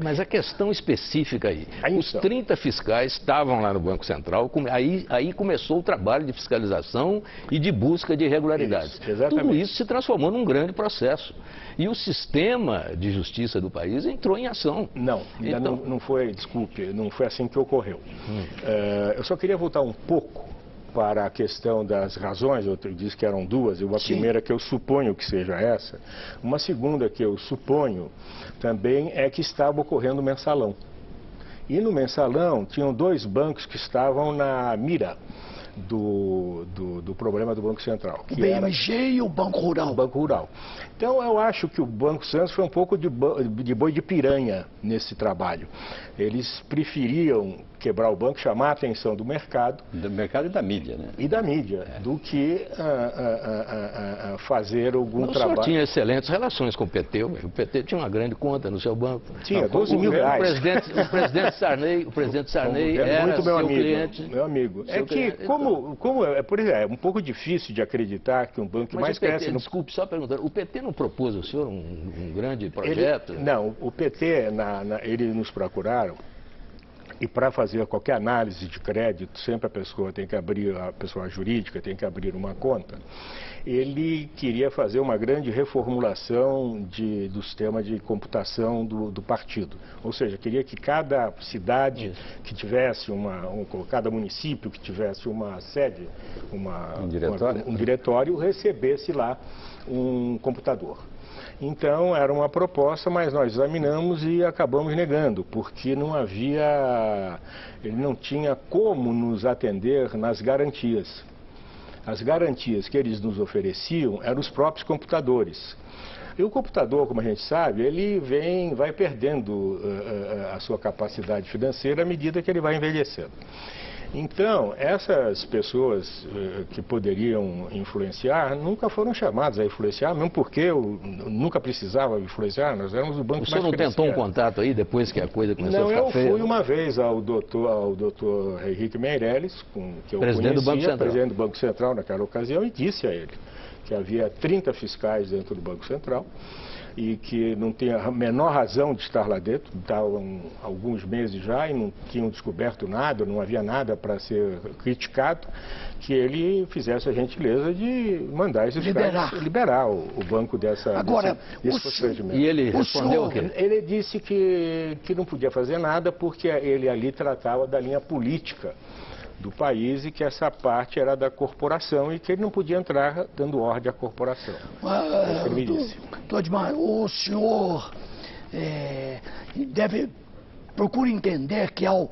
Mas a questão específica aí, os Então, 30 fiscais estavam lá no Banco Central, aí começou o trabalho de fiscalização e de busca de irregularidades. Isso, exatamente. Tudo isso se transformou num grande processo. E o sistema de justiça do país entrou em ação. Não, Então, não foi, desculpe, não foi assim que ocorreu. Eu só queria voltar um pouco para a questão das razões. Eu disse que eram duas, uma primeira que eu suponho que seja essa, uma segunda que eu suponho também é que estava ocorrendo mensalão. E no mensalão tinham dois bancos que estavam na mira do problema do Banco Central. O BMG e o Banco Rural. O Banco Rural. Então eu acho que o Banco Santos foi um pouco de boi de piranha nesse trabalho. Eles preferiam quebrar o banco, chamar a atenção do mercado. Do mercado e da mídia, né? E da mídia, do que fazer algum trabalho. O senhor tinha excelentes relações com o PT. O PT tinha uma grande conta no seu banco. Tinha, 12 mil reais. O presidente Sarney era muito meu seu amigo, cliente. meu amigo. É que, por exemplo, é um pouco difícil de acreditar que um banco que mais cresce... Desculpe, só perguntando, o PT não propôs ao senhor um grande projeto? Não, o PT, eles nos procuraram. E para fazer qualquer análise de crédito, sempre a pessoa tem que abrir, a pessoa jurídica tem que abrir uma conta. Ele queria fazer uma grande reformulação do sistema de computação do partido. Ou seja, queria que cada cidade que tivesse cada município que tivesse uma sede, um diretório, recebesse lá um computador. Então, era uma proposta, mas nós examinamos e acabamos negando, porque ele não tinha como nos atender nas garantias. As garantias que eles nos ofereciam eram os próprios computadores. E o computador, como a gente sabe, ele vai perdendo a sua capacidade financeira à medida que ele vai envelhecendo. Então, essas pessoas que poderiam influenciar nunca foram chamadas a influenciar, mesmo porque eu nunca precisava influenciar, nós éramos o banco mais crescente. O senhor não tentou um contato aí depois que a coisa começou a ficar feia? Não, eu fui uma vez ao doutor Henrique Meirelles, que eu presidente do Banco Central. Presidente do Banco Central naquela ocasião, e disse a ele que havia 30 fiscais dentro do Banco Central e que não tinha a menor razão de estar lá dentro, estavam alguns meses já e não tinham descoberto nada, não havia nada para ser criticado, que ele fizesse a gentileza de mandar esses caras liberar o banco desse procedimento. E ele respondeu o quê? Ele disse que não podia fazer nada porque ele ali tratava da linha política do país e que essa parte era da corporação e que ele não podia entrar dando ordem à corporação. É isso que ele me disse. Dodmar, o senhor procura entender que ao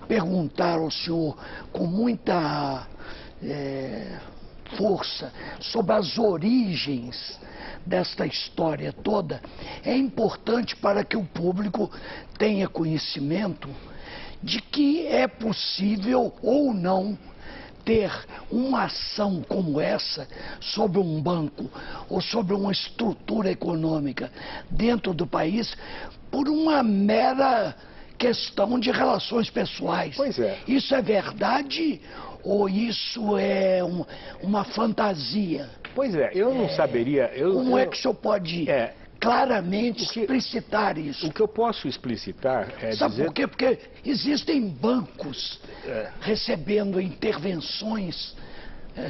perguntar ao senhor com muita força sobre as origens desta história toda, é importante para que o público tenha conhecimento de que é possível ou não ter uma ação como essa sobre um banco ou sobre uma estrutura econômica dentro do país por uma mera questão de relações pessoais. Pois é. Isso é verdade ou isso é uma fantasia? Pois é, eu não saberia... Como é que o senhor pode... claramente explicitar isso? O que eu posso explicitar é Sabe dizer... por quê? Porque existem bancos recebendo intervenções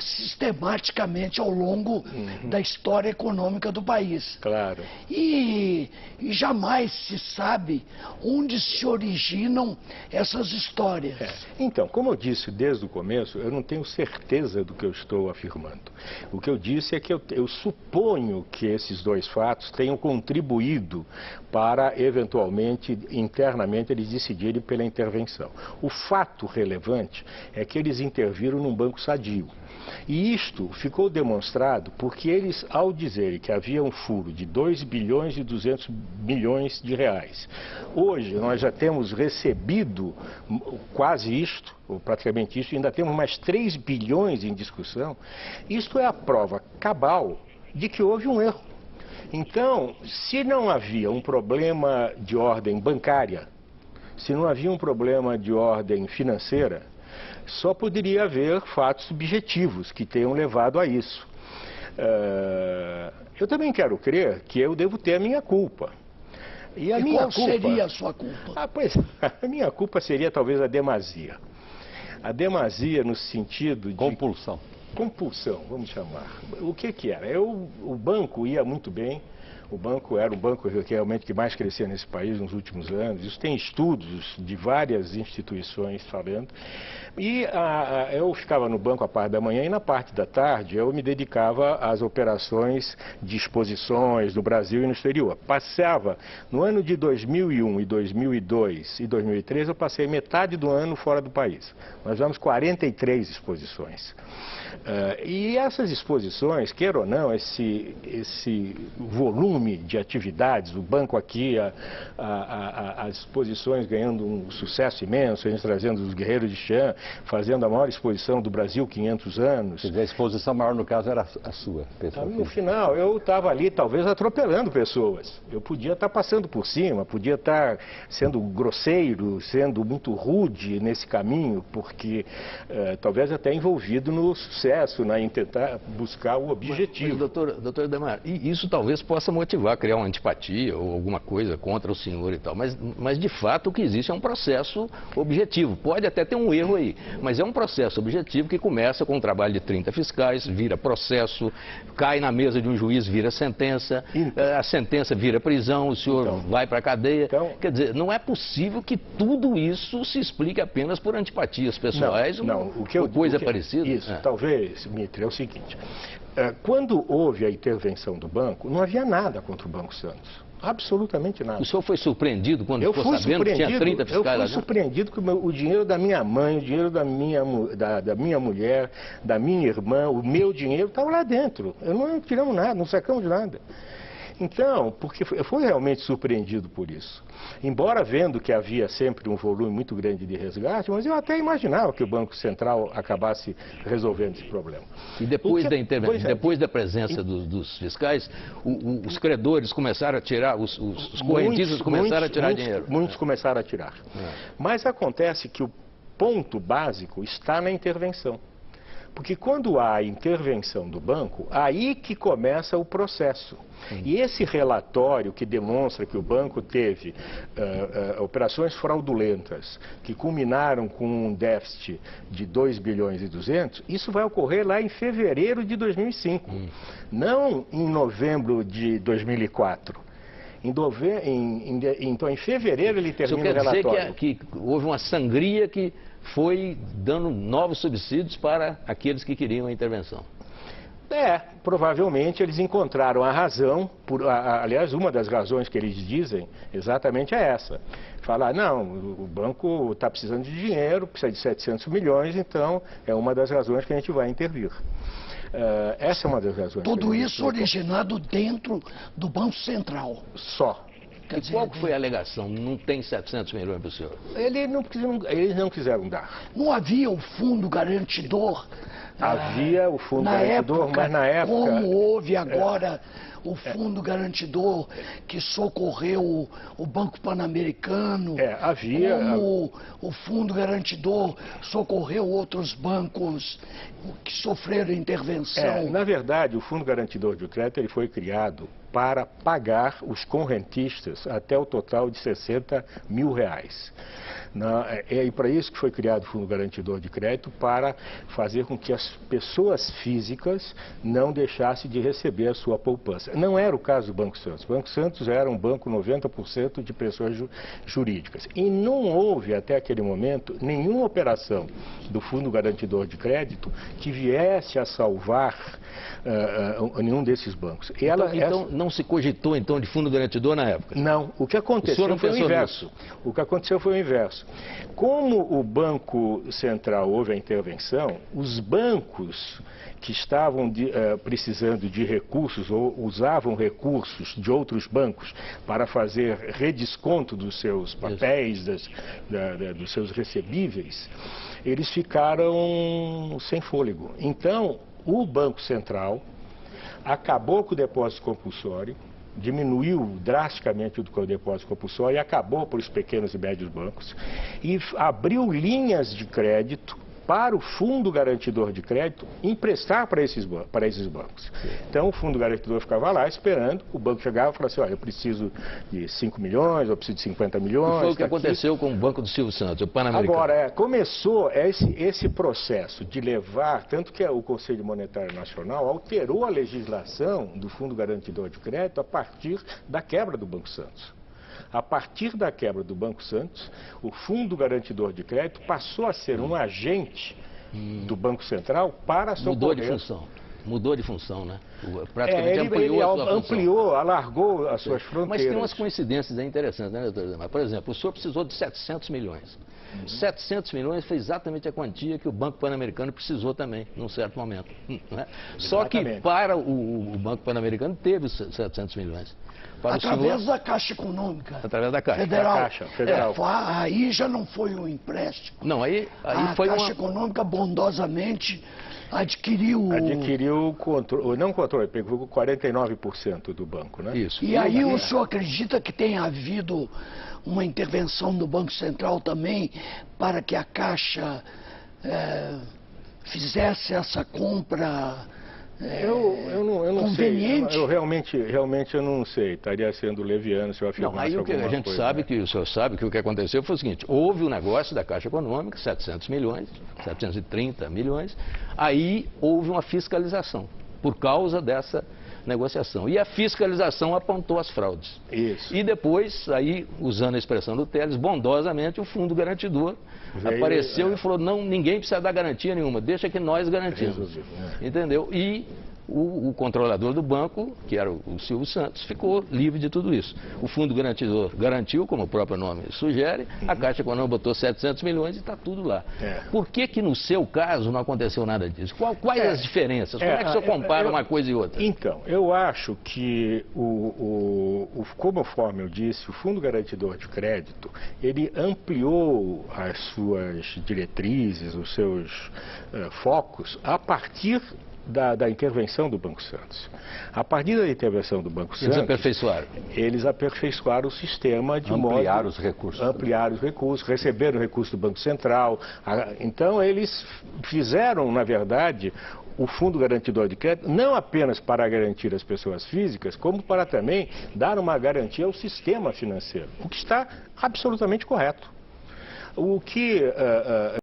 sistematicamente ao longo da história econômica do país. Claro. E jamais se sabe onde se originam essas histórias. Então, como eu disse desde o começo, eu não tenho certeza do que eu estou afirmando. O que eu disse é que eu suponho que esses dois fatos tenham contribuído para, eventualmente, internamente, eles decidirem pela intervenção. O fato relevante é que eles interviram num banco sadio. E isto ficou demonstrado porque eles, ao dizerem que havia um furo de 2 bilhões e 200 milhões de reais, hoje nós já temos recebido quase isto, ou praticamente isto, e ainda temos mais 3 bilhões em discussão. Isto é a prova cabal de que houve um erro. Então, se não havia um problema de ordem bancária, se não havia um problema de ordem financeira, só poderia haver fatos subjetivos que tenham levado a isso. Eu também quero crer que eu devo ter a minha culpa. E qual seria a sua culpa? Pois, a minha culpa seria talvez a demasia. A demasia no sentido de... Compulsão. Compulsão, vamos chamar. O que era? O banco ia muito bem. O banco era o banco realmente que mais crescia nesse país nos últimos anos. Isso tem estudos de várias instituições falando. E eu ficava no banco a parte da manhã e na parte da tarde eu me dedicava às operações de exposições no Brasil e no exterior. Passava, no ano de 2001 e 2002 e 2003, eu passei metade do ano fora do país. Nós fizemos 43 exposições. E essas exposições, queira ou não, esse volume de atividades, o banco aqui, as exposições ganhando um sucesso imenso, a gente trazendo os guerreiros de chã, fazendo a maior exposição do Brasil, 500 anos. Quer dizer, a exposição maior, no caso, era a sua. No final, eu estava ali, talvez, atropelando pessoas. Eu podia estar passando por cima, podia estar sendo grosseiro, sendo muito rude nesse caminho, porque talvez até envolvido no sucesso, em tentar buscar o objetivo. Mas, doutor Ademar, isso talvez possa motivar, criar uma antipatia ou alguma coisa contra o senhor e tal, mas de fato o que existe é um processo objetivo. Pode até ter um erro aí, mas é um processo objetivo que começa com um trabalho de 30 fiscais, vira processo, cai na mesa de um juiz, vira sentença, a sentença vira prisão, o senhor vai para a cadeia. Quer dizer, não é possível que tudo isso se explique apenas por antipatias pessoais ou coisa parecida. Isso, talvez, Dmitry, é o seguinte, quando houve a intervenção do banco, não havia nada contra o Banco Santos. Absolutamente nada. O senhor foi surpreendido quando ficou sabendo que tinha 30 fiscais lá? Eu fui surpreendido que o dinheiro da minha mãe, o dinheiro da minha mulher, da minha irmã, o meu dinheiro estava lá dentro. Eu não tiramos nada, não sacamos de nada. Então, porque eu fui realmente surpreendido por isso. Embora vendo que havia sempre um volume muito grande de resgate, mas eu até imaginava que o Banco Central acabasse resolvendo esse problema. E depois da intervenção, depois da presença dos fiscais, os credores começaram a tirar, os correntistas começaram a tirar dinheiro. Muitos começaram a tirar. Mas acontece que o ponto básico está na intervenção. Porque quando há a intervenção do banco, aí que começa o processo. E esse relatório que demonstra que o banco teve operações fraudulentas que culminaram com um déficit de 2 bilhões e 200, isso vai ocorrer lá em fevereiro de 2005, não em novembro de 2004. Então, em fevereiro ele termina o relatório. Isso quer dizer que houve uma sangria que foi dando novos subsídios para aqueles que queriam a intervenção. Provavelmente eles encontraram a razão, aliás, uma das razões que eles dizem exatamente é essa. Falar, não, o banco está precisando de dinheiro, precisa de 700 milhões, então é uma das razões que a gente vai intervir. Essa é uma das razões. Tudo isso originado dentro do Banco Central. Só. E qual foi a alegação? Não tem 700 milhões para o senhor? Eles não quiseram dar. Não havia o fundo garantidor? Havia o fundo garantidor, mas na época... Como houve agora o fundo garantidor que socorreu o Banco Pan-Americano, havia... como o fundo garantidor socorreu outros bancos que sofreram intervenção. Na verdade, o fundo garantidor de crédito ele foi criado para pagar os correntistas até o total de R$60 mil. E para isso que foi criado o Fundo Garantidor de Crédito, para fazer com que as pessoas físicas não deixassem de receber a sua poupança. Não era o caso do Banco Santos. O Banco Santos era um banco 90% de pessoas jurídicas. E não houve, até aquele momento, nenhuma operação do Fundo Garantidor de Crédito que viesse a salvar nenhum desses bancos. Então não se cogitou então de fundo garantidor na época? Não, o que aconteceu foi o inverso. O que aconteceu foi o inverso. Como o Banco Central houve a intervenção, os bancos que estavam precisando de recursos ou usavam recursos de outros bancos para fazer redesconto dos seus papéis, dos seus recebíveis, eles ficaram sem fôlego. Então, o Banco Central acabou com o depósito compulsório, diminuiu drasticamente o depósito compulsório e acabou para os pequenos e médios bancos e abriu linhas de crédito para o Fundo Garantidor de Crédito emprestar para esses bancos. Então, o Fundo Garantidor ficava lá esperando, o banco chegava e falava assim, olha, eu preciso de 5 milhões, eu preciso de 50 milhões... Foi o que aconteceu com o Banco do Silvio Santos, o Pan-Americano. Agora, começou esse processo de levar, tanto que o Conselho Monetário Nacional alterou a legislação do Fundo Garantidor de Crédito a partir da quebra do Banco Santos. A partir da quebra do Banco Santos, o Fundo Garantidor de Crédito passou a ser um agente do Banco Central para socorrer... Mudou de função, né? Praticamente ele ampliou a sua função. Alargou as suas fronteiras. Mas tem umas coincidências interessantes, né, doutor Ademar? Por exemplo, o senhor precisou de 700 milhões. 700 milhões foi exatamente a quantia que o Banco Pan-Americano precisou também, num certo momento. Né? Só que para o Banco Pan-Americano teve os 700 milhões. Para através da Caixa Econômica. Através da Caixa. Federal. Da Caixa Federal. Aí já não foi um empréstimo. Não, aí foi a Caixa Econômica bondosamente adquiriu o controle, não controle, pegou 49% do banco, né? Isso. E aí o senhor acredita que tenha havido uma intervenção do Banco Central também para que a Caixa fizesse essa compra eu não conveniente? Sei. Eu realmente eu não sei. Estaria sendo leviano se eu afirmasse alguma coisa. Não, aí o que a gente sabe, que o senhor sabe que o que aconteceu foi o seguinte, houve um negócio da Caixa Econômica, 700 milhões, 730 milhões, aí houve uma fiscalização por causa dessa negociação. E a fiscalização apontou as fraudes. Isso. E depois, aí, usando a expressão do Telles, bondosamente o Fundo Garantidor apareceu e falou, não, ninguém precisa dar garantia nenhuma, deixa que nós garantimos. Entendeu? E o controlador do banco, que era o Silvio Santos, ficou livre de tudo isso. O Fundo Garantidor garantiu, como o próprio nome sugere, a Caixa Econômica botou 700 milhões e está tudo lá. Por que no seu caso não aconteceu nada disso? Quais as diferenças? Como é que o senhor compara uma coisa e outra? Então, eu acho que, conforme eu disse, o Fundo Garantidor de Crédito, ele ampliou as suas diretrizes, os seus focos, a partir da intervenção do Banco Santos. A partir da intervenção do Banco Santos... Eles aperfeiçoaram o sistema de modo... Ampliaram os recursos. Ampliaram os recursos, receberam o recurso do Banco Central. Então, eles fizeram, na verdade, o Fundo Garantidor de Crédito, não apenas para garantir as pessoas físicas, como para também dar uma garantia ao sistema financeiro, o que está absolutamente correto. O que...